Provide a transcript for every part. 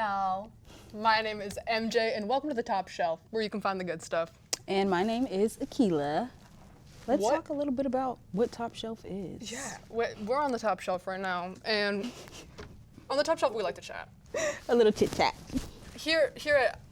y'all. My name is MJ, and welcome to the Top Shelf, where you can find the good stuff. And my name is Akila. Let's talk a little bit about what Top Shelf is. Yeah, we're on the Top Shelf right now, and on the Top Shelf, we like to chat. A little chit-chat. Here,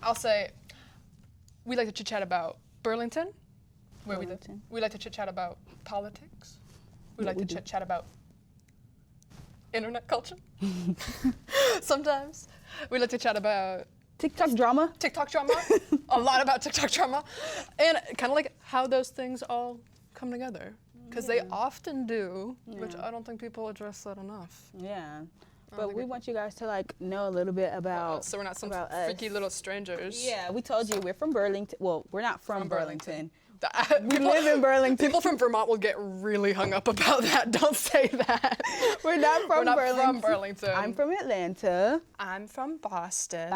I'll say, we like to chit-chat about Burlington, where we live. We like to chit-chat about politics. We like to chit-chat about internet culture. Sometimes. We like to chat about TikTok drama. A lot about TikTok drama. And kind of like how those things all come together. Because they often do, which I don't think people address that enough. Yeah. But we want you guys to like know a little bit about so we're not some freaky little strangers. Yeah, we told you we're from Burlington. Well, we're not from Burlington. We live in Burlington. People from Vermont will get really hung up about that. Don't say that. We're not from Burlington. I'm from Atlanta. I'm from Boston.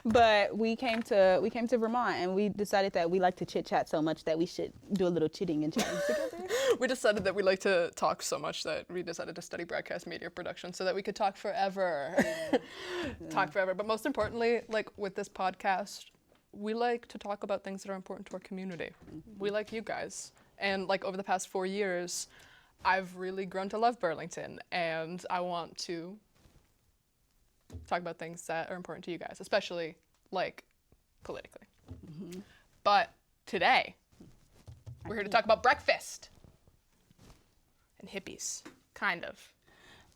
But we came to Vermont, and we decided that we like to chit chat so much that we should do a little chitting and chatting together. We decided that we like to talk so much that we decided to study broadcast media production so that we could talk forever. Talk forever. But most importantly, like with this podcast, we like to talk about things that are important to our community. We like you guys. And like over the past 4 years, I've really grown to love Burlington, and I want to talk about things that are important to you guys, especially like politically. But today, we're here to talk about breakfast and hippies, kind of.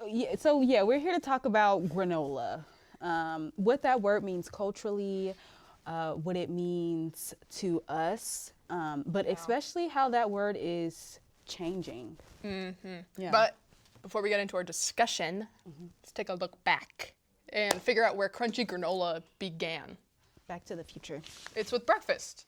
Yeah, we're here to talk about granola. What that word means culturally, what it means to us, but especially how that word is changing. Yeah. But before we get into our discussion, let's take a look back and figure out where crunchy granola began. Back to the future. It's with breakfast.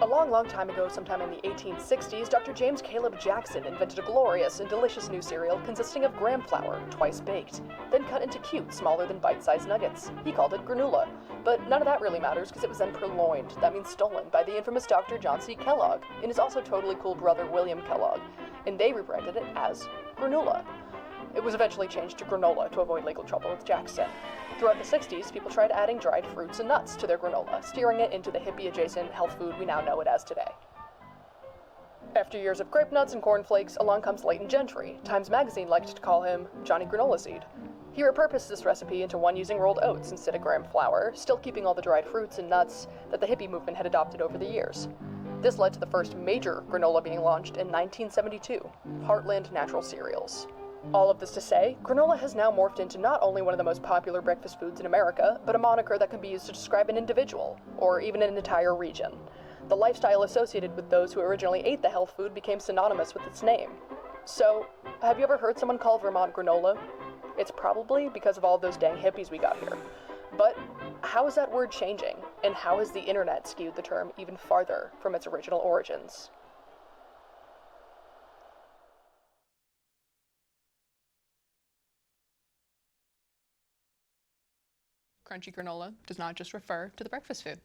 A long time ago, sometime in the 1860s, Dr. James Caleb Jackson invented a glorious and delicious new cereal consisting of graham flour, twice baked, then cut into cute, smaller than bite-sized nuggets. He called it granola. But none of that really matters because it was then purloined, that means stolen, by the infamous Dr. John C. Kellogg and his also totally cool brother William Kellogg, and they rebranded it as granola. It was eventually changed to granola to avoid legal trouble with Jackson. Throughout the 60s, people tried adding dried fruits and nuts to their granola, steering it into the hippie-adjacent health food we now know it as today. After years of grape nuts and cornflakes, along comes Leighton Gentry. Times Magazine liked to call him Johnny Granola Seed. He repurposed this recipe into one using rolled oats instead of graham flour, still keeping all the dried fruits and nuts that the hippie movement had adopted over the years. This led to the first major granola being launched in 1972, Heartland Natural Cereals. All of this to say, granola has now morphed into not only one of the most popular breakfast foods in America, but a moniker that can be used to describe an individual, or even an entire region. The lifestyle associated with those who originally ate the health food became synonymous with its name. So, have you ever heard someone call Vermont granola? It's probably because of all those dang hippies we got here. But how is that word changing, and how has the internet skewed the term even farther from its original origins? Crunchy granola does not just refer to the breakfast food.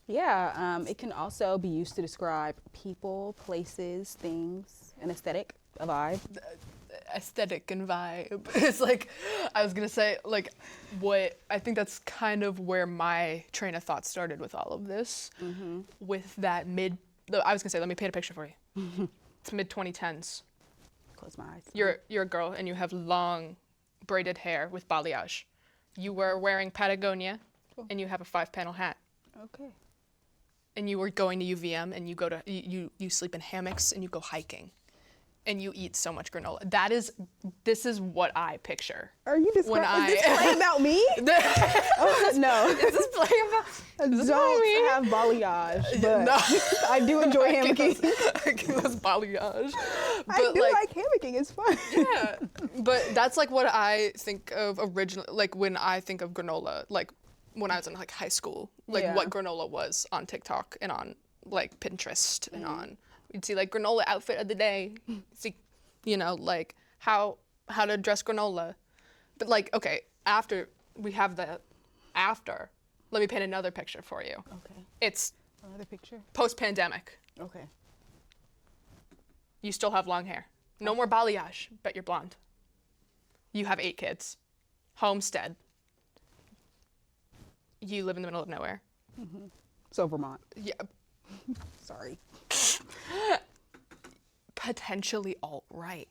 Yeah, it can also be used to describe people, places, things, an aesthetic, a vibe. Aesthetic and vibe. It's like, I was gonna say, like, what, I think that's kind of where my train of thought started with all of this. With that I was gonna say, let me paint a picture for you. It's mid-2010s. Close my eyes. You're a girl and you have long braided hair with balayage. You were wearing Patagonia, and you have a 5-panel hat. Okay. And you were going to UVM, and you go to you sleep in hammocks, and you go hiking, and you eat so much granola. This is what I picture. Are you is this playing about me? No. Is this playing about? Don't have balayage, but no. I do enjoy hammocking. I give us balayage. But I do like hammocking. It's fun. Yeah, but that's like what I think of originally. Like when I think of granola, like when I was in like high school, like what granola was on TikTok and on like Pinterest and on. You'd see like granola outfit of the day. See, you know, like how to dress granola. But like, okay, after we have the after, let me paint another picture for you. Okay. It's another picture. Post-pandemic. Okay. You still have long hair. No more balayage, but you're blonde. You have 8 kids. Homestead. You live in the middle of nowhere. Mm-hmm. So Vermont. Yeah. Sorry. Potentially alt-right.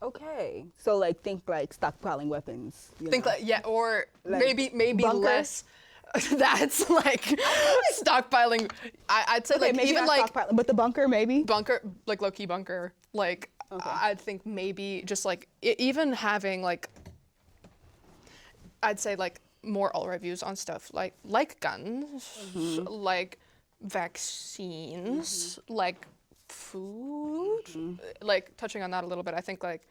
Okay. So like think like stockpiling weapons. Think like, yeah, or like maybe bunker? less. That's like stockpiling. I'd say Okay, like maybe even not like stockpiling, but the bunker maybe. bunker, like low-key bunker. Like Okay. I think maybe just like even having like, I'd say like more alt-right views on stuff like guns, like vaccines, like food, like touching on that a little bit. I think like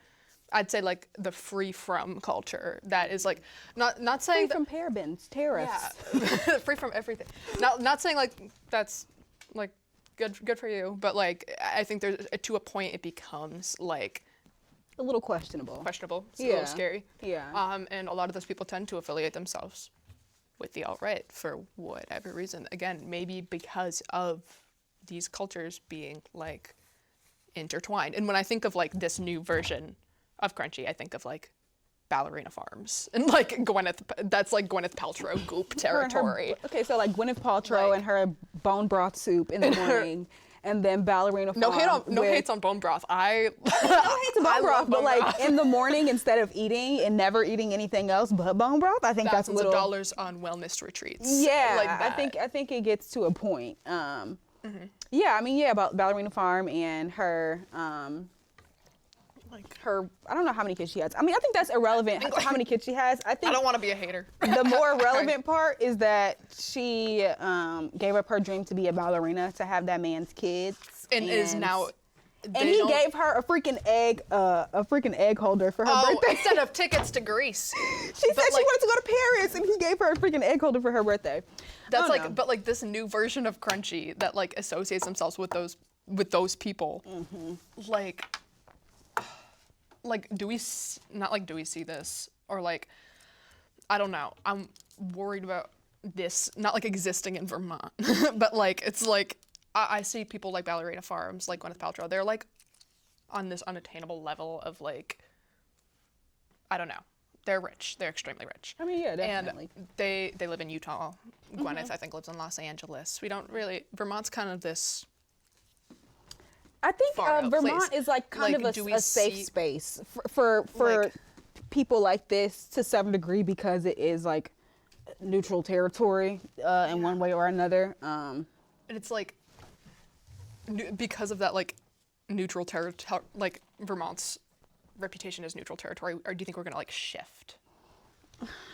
I'd say like the free from culture that is like not saying Free from parabens, tariffs. yeah, free from everything. Not saying like that's like good for you, but like I think there's to a point it becomes like A little questionable. It's a Yeah. little scary. Yeah. And a lot of those people tend to affiliate themselves with the alt-right for whatever reason. Again, maybe because of these cultures being like intertwined. And when I think of like this new version of Crunchy, I think of like Ballerina Farms and like that's like Gwyneth Paltrow goop territory. Okay, so like Gwyneth Paltrow Like- and her bone broth soup in the morning, and then Ballerina Farm. No hates on bone broth. No hates on I bone love broth, but bone like broth. in the morning instead of eating and never eating anything else but bone broth, I think that's a Thousands little. of dollars on wellness retreats. Yeah, like I that. think it gets to a point. Yeah, I mean, yeah, about Ballerina Farm and her, Like, her. I don't know how many kids she has. I mean, I think that's irrelevant. How many kids she has? I I think don't want to be a hater. the more relevant part is that she gave up her dream to be a ballerina to have that man's kids, and is now. And he gave her a freaking egg holder for her birthday. Instead of tickets to Greece. She said she wanted to go to Paris, and he gave her a freaking egg holder for her birthday. That's I like, don't know. but like this new version of Crunchy that like associates themselves with those people. Like, do we see this, or like, I don't know. I'm worried about this not like existing in Vermont, but like it's like I see people like Ballerina Farms, like Gwyneth Paltrow. They're like on this unattainable level of like, I don't know. They're rich. They're extremely rich. I mean, yeah, definitely. And they live in Utah. Gwyneth, I think, lives in Los Angeles. We don't really. Vermont's kind of this. I think far out Vermont place. is like kind Like, of do we a safe see- space for Like- people like this to some degree because it is like neutral territory in one way or another. And it's like because of that like neutral territory, like Vermont's reputation as neutral territory, or do you think we're gonna like shift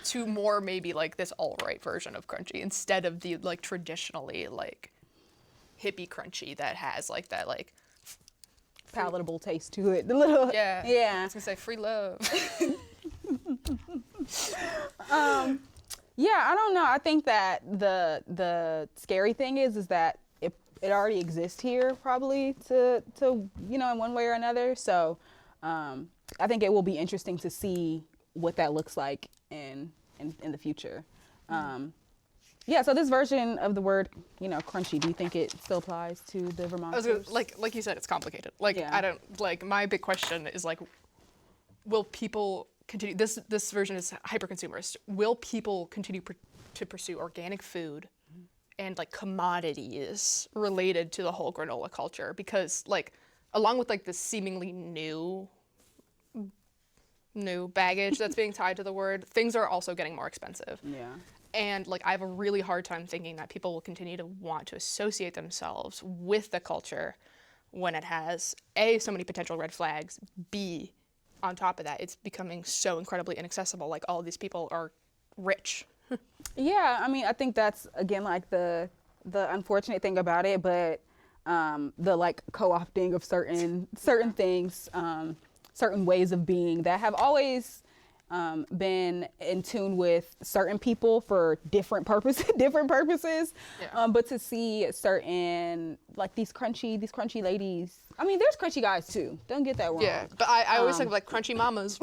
to more maybe like this alt-right version of Crunchy instead of the like traditionally like hippie Crunchy that has like that like Palatable taste to it. The little I I was gonna say free love. Yeah, I don't know. I think that the scary thing is that it already exists here probably to in one way or another. So I think it will be interesting to see what that looks like in the future. Yeah, so this version of the word, crunchy, do you think it still applies to the Vermonters? Like you said, it's complicated. Like Yeah. I don't like my big question is like, will people continue? This version is hyper consumerist. Will people continue to pursue organic food and like commodities related to the whole granola culture? Because like, along with like this seemingly new baggage that's being tied to the word, things are also getting more expensive. Yeah. And like I have a really hard time thinking that people will continue to want to associate themselves with the culture when it has A, so many potential red flags, B, on top of that, it's becoming so incredibly inaccessible. Like all of these people are rich. Yeah, I mean, I think that's again like the unfortunate thing about it, but the like co-opting of certain things, certain ways of being that have always been in tune with certain people for different purposes. Yeah. But to see certain like these crunchy ladies. I mean, there's crunchy guys too. Don't get that wrong. Yeah, but I always think of like crunchy mamas.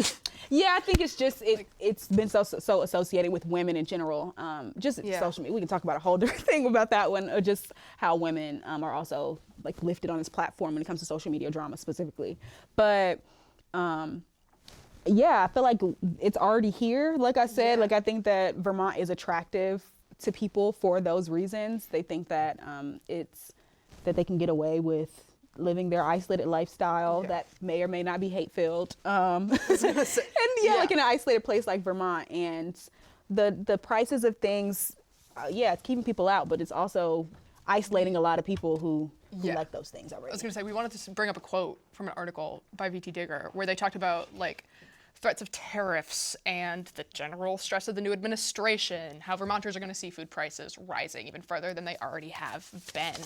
Yeah, I think it's just it's been so associated with women in general. Just Yeah. social media. We can talk about a whole different thing about that one, or just how women are also like lifted on this platform when it comes to social media drama specifically. But yeah, I feel like it's already here. Like I said, Yeah. like I think that Vermont is attractive to people for those reasons. They think that it's that they can get away with living their isolated lifestyle that may or may not be hate filled. And like in an isolated place like Vermont, and the prices of things, it's keeping people out, but it's also isolating a lot of people who like those things already. I was going to say, we wanted to bring up a quote from an article by VT Digger where they talked about like threats of tariffs and the general stress of the new administration, how Vermonters are going to see food prices rising even further than they already have been.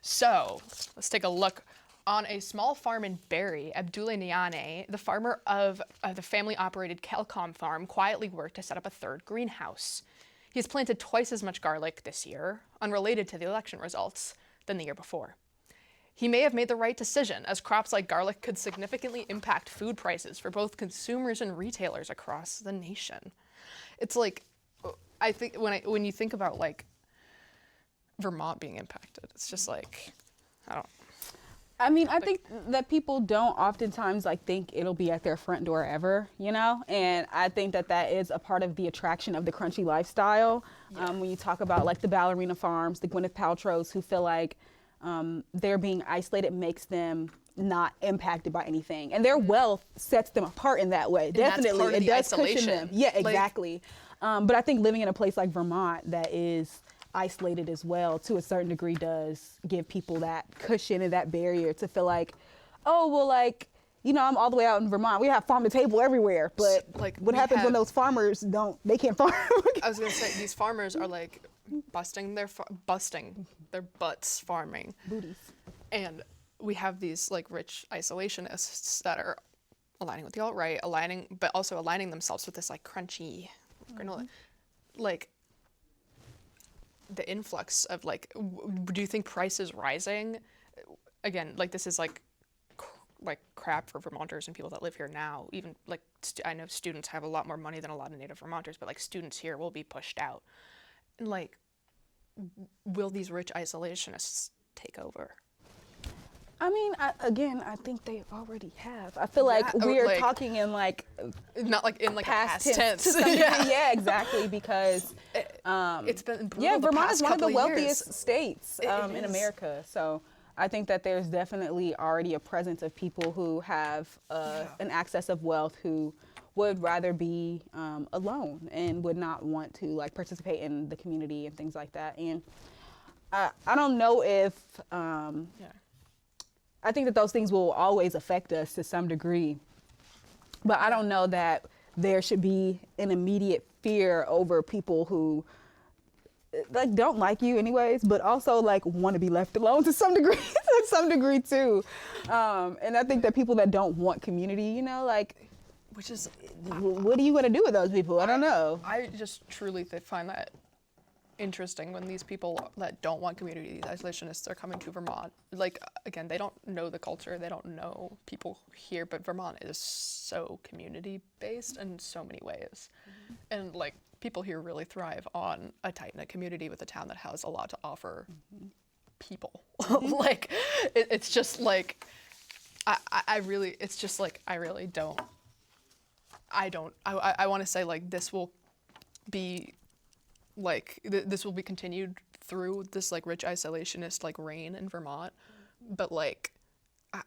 So let's take a look. On a small farm in Barrie, Abdullah Niane, the farmer of the family-operated Kelcom farm, quietly worked to set up a third greenhouse. He has planted twice as much garlic this year, unrelated to the election results, than the year before. He may have made the right decision, as crops like garlic could significantly impact food prices for both consumers and retailers across the nation. It's like, I think when you think about like Vermont being impacted, it's just like, I mean, I think that people don't oftentimes like think it'll be at their front door ever, you know? And I think that that is a part of the attraction of the crunchy lifestyle. When you talk about like the ballerina farms, the Gwyneth Paltrows who feel like they're being isolated makes them not impacted by anything. And their wealth sets them apart in that way. And Definitely. That's part of it the does isolation. cushion them. Yeah, Like, exactly. But I think living in a place like Vermont that is isolated as well, to a certain degree, does give people that cushion and that barrier to feel like, oh, well, like, you know, I'm all the way out in Vermont. We have farm to table everywhere. But like, what happens when those farmers they can't farm? I was going to say, these farmers are like busting their butts farming. Booties. And we have these like rich isolationists that are aligning with the alt-right, but also aligning themselves with this like crunchy granola. Like, the influx of like, do you think prices rising? Again, like this is like crap for Vermonters and people that live here now. Even like, I know students have a lot more money than a lot of native Vermonters, but like students here will be pushed out. And like, will these rich isolationists take over? I mean, I think they already have. I feel like we are like, talking in like not like in like past a past tense. to some degree. Yeah, exactly. Because it's been brutal Vermont is one of the wealthiest years. states in America. So I think that there's definitely already a presence of people who have an access of wealth who would rather be alone and would not want to like participate in the community and things like that. And I don't know if I think that those things will always affect us to some degree, but I don't know that there should be an immediate fear over people who like don't like you anyways, but also like want to be left alone to some degree, too. And I think that people that don't want community, you know, like, which is, what are you going to do with those people? I don't know. I just truly find that interesting when these people that don't want community, these isolationists, are coming to Vermont. Like, again, they don't know the culture, they don't know people here, but Vermont is so community based in so many ways. And like, people here really thrive on a tight-knit community with a town that has a lot to offer people. Like, it's just like, I really don't, I want to say like this will be like, this will be continued through this like rich isolationist like reign in Vermont, but like,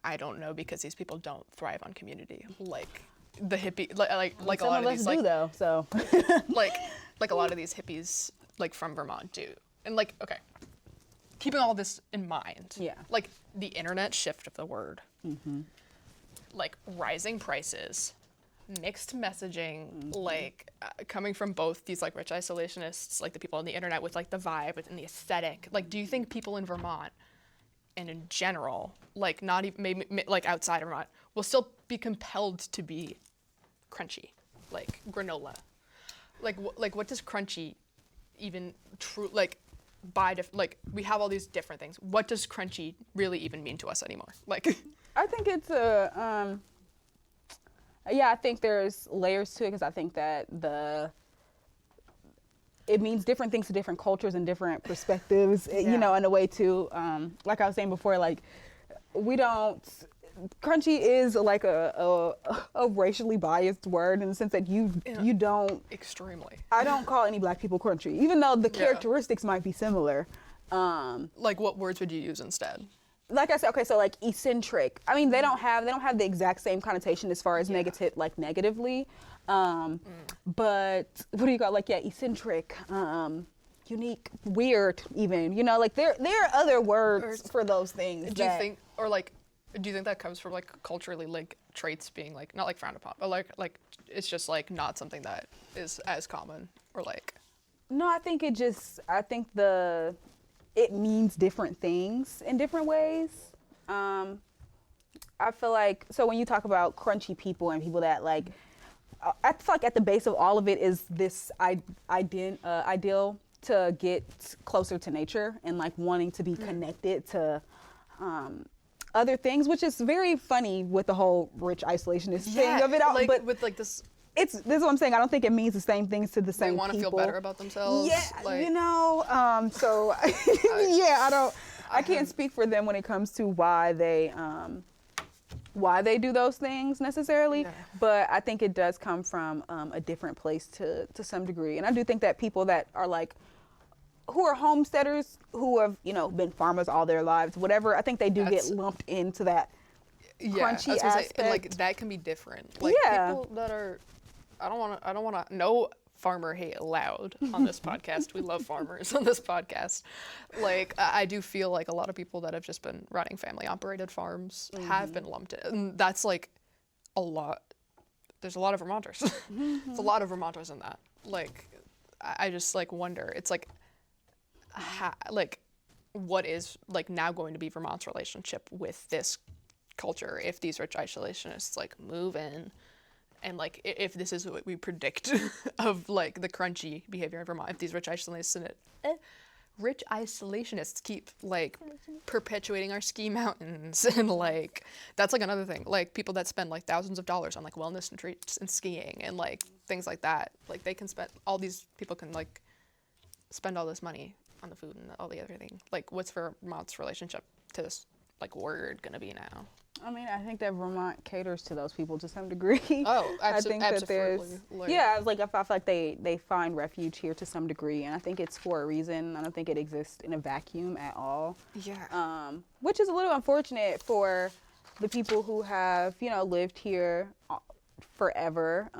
I don't know, because these people don't thrive on community. Like the hippie, like a lot of these, like, do though, so. like a lot of these hippies like from Vermont do. And like, okay, keeping all this in mind, like the internet shift of the word, like rising prices, mixed messaging, like coming from both these like rich isolationists, like the people on the internet with like the vibe and the aesthetic. Like, do you think people in Vermont and in general, like not even maybe like outside of Vermont, will still be compelled to be crunchy, like granola? Like what does crunchy even like like we have all these different things. What does crunchy really even mean to us anymore? Like, I think it's Yeah, I think there's layers to it because I think that it means different things to different cultures and different perspectives, you know, in a way too. Like I was saying before, like crunchy is like a racially biased word in the sense that you don't. Extremely. I don't call any black people crunchy, even though the characteristics might be similar. Like what words would you use instead? Like I said, okay, so like eccentric. I mean, they don't have the exact same connotation as far as negatively. But what do you got? Like, eccentric, unique, weird, even. You know, like there are other words for those things. Do you think that comes from like culturally like traits being like not like frowned upon, but like it's just like not something that is as common or like? No, I think it means different things in different ways. I feel like, so when you talk about crunchy people and people that like, I feel like at the base of all of it is this ideal to get closer to nature and like wanting to be connected to other things, which is very funny with the whole rich isolationist thing of it all. Like, but with like this. This is what I'm saying. I don't think it means the same things to the same people. They want to feel better about themselves. Yeah, like, you know. So I can't speak for them when it comes to why they do those things necessarily. Yeah. But I think it does come from a different place to some degree. And I do think that people that are like, who are homesteaders, who have been farmers all their lives, whatever. I think they do get lumped into that crunchy aspect. And like that can be different. Like people that are. I don't want to. No farmer hate allowed on this podcast. We love farmers on this podcast. Like I do feel like a lot of people that have just been running family operated farms have been lumped in. And that's like a lot. There's a lot of Vermonters. It's a lot of Vermonters in that. Like I just like wonder. It's like what is like now going to be Vermont's relationship with this culture if these rich isolationists like move in. And like, if this is what we predict of like the crunchy behavior in Vermont, if these rich isolationists keep like perpetuating our ski mountains and like, that's like another thing. Like people that spend like thousands of dollars on like wellness and treats and skiing and like things like that. Like they can all these people can like spend all this money on the food and all the other thing. Like what's Vermont's relationship to this like word gonna be now? I mean, I think that Vermont caters to those people to some degree. Oh, I think that absolutely. I feel like they find refuge here to some degree, and I think it's for a reason. I don't think it exists in a vacuum at all. Yeah. Which is a little unfortunate for the people who have, lived here forever.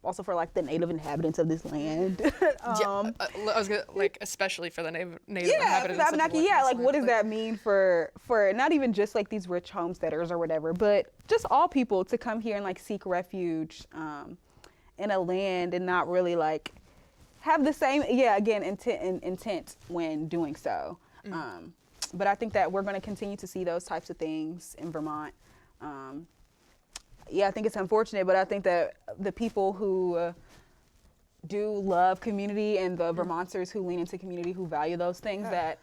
Also for like the native inhabitants of this land. I was gonna like especially for the native inhabitants. Like what does that mean for not even just like these rich homesteaders or whatever, but just all people to come here and like seek refuge in a land and not really like have the same intent when doing so. But I think that we're going to continue to see those types of things in Vermont. I think it's unfortunate, but I think that the people who do love community and the Vermonters who lean into community, who value those things, that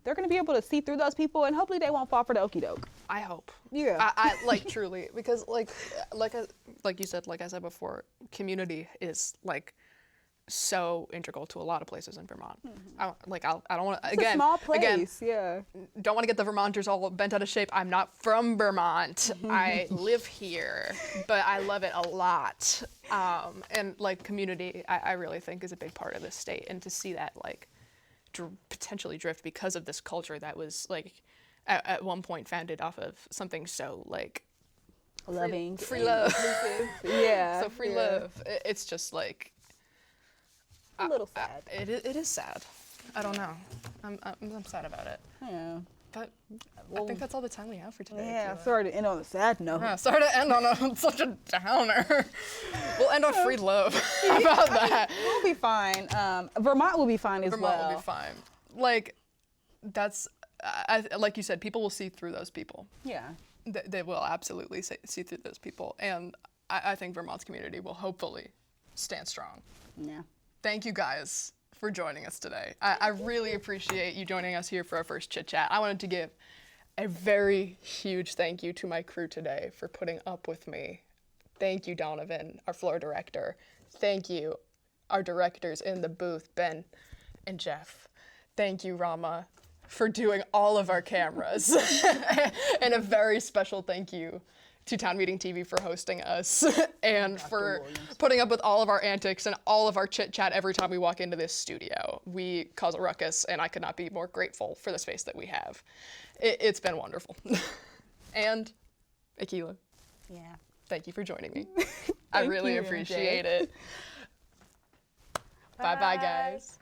they're going to be able to see through those people, and hopefully they won't fall for the okie doke. I hope. Yeah. I like truly, because like you said, like I said before, community is like so integral to a lot of places in Vermont. I don't want to, again, a small place, don't want to get the Vermonters all bent out of shape. I'm not from Vermont. I live here, but I love it a lot. And like community, I really think is a big part of this state, and to see that like potentially drift because of this culture that was like at one point founded off of something so like loving, free love. So free love. It's just like, a little sad. It is sad. I don't know. I'm sad about it. Yeah. But I think that's all the time we have for today. Yeah, sorry to end on a sad note. Yeah, sorry to end on such a downer. We'll end on free love. How about that? We'll be fine. Vermont will be fine as well. Vermont will be fine. Like, that's, like you said, people will see through those people. Yeah. They will absolutely see through those people. And I think Vermont's community will hopefully stand strong. Yeah. Thank you guys for joining us today. I really appreciate you joining us here for our first chit chat. I wanted to give a very huge thank you to my crew today for putting up with me Thank you, Donovan, our floor director. Thank you, our directors in the booth, Ben and Jeff. Thank you, Rama, for doing all of our cameras. And a very special thank you to Town Meeting TV for hosting us and for putting up with all of our antics and all of our chit chat every time we walk into this studio. We cause a ruckus, and I could not be more grateful for the space that we have. It's been wonderful. And Akila, Yeah. thank you for joining me. I Thank really you, appreciate MJ. it. Bye bye, guys.